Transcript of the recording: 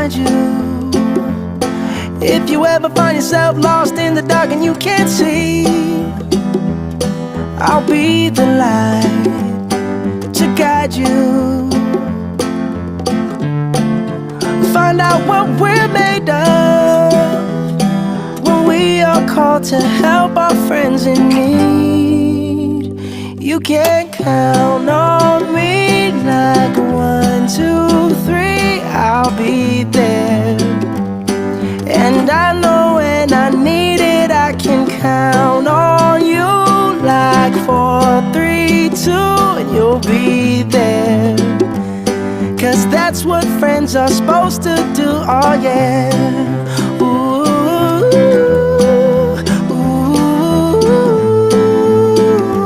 find you. If you ever find yourself lost in the dark and you can't see, I'll be the light to guide you. Find out what we're made of when we are called to help our friends in need. You can count on me like 1, 2, 3, I'll be there. And I know when I need it, I can count on you like 4, 3, 2, and you'll be there. 'Cause that's what friends are supposed to do, oh yeah.